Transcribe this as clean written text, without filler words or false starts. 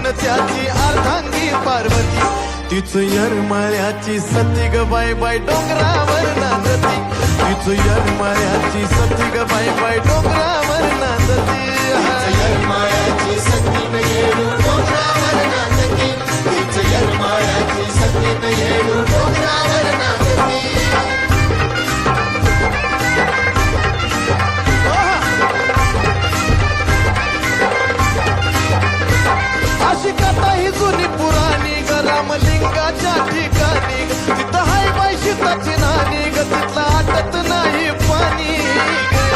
न त्याची अर्धांगी पार्वती तीच यरमाळ्याची सती ग बाय बाय डोंगरावर नांदती तीच यरमाळ्याची सती ग बाय बाय डोंगरावर नांदती यरमाळ्याची सती न येडू डोंगरावर नांदती तीच यरमाळ्याची सती न येडू डोंगरावर नांदती अशी कथा ही जुनी पुराणी ग रामलिंगाच्या ठिकाणी तिथं हाय बाई सीताची नानी ग तिथला आटत नाही पाणी ग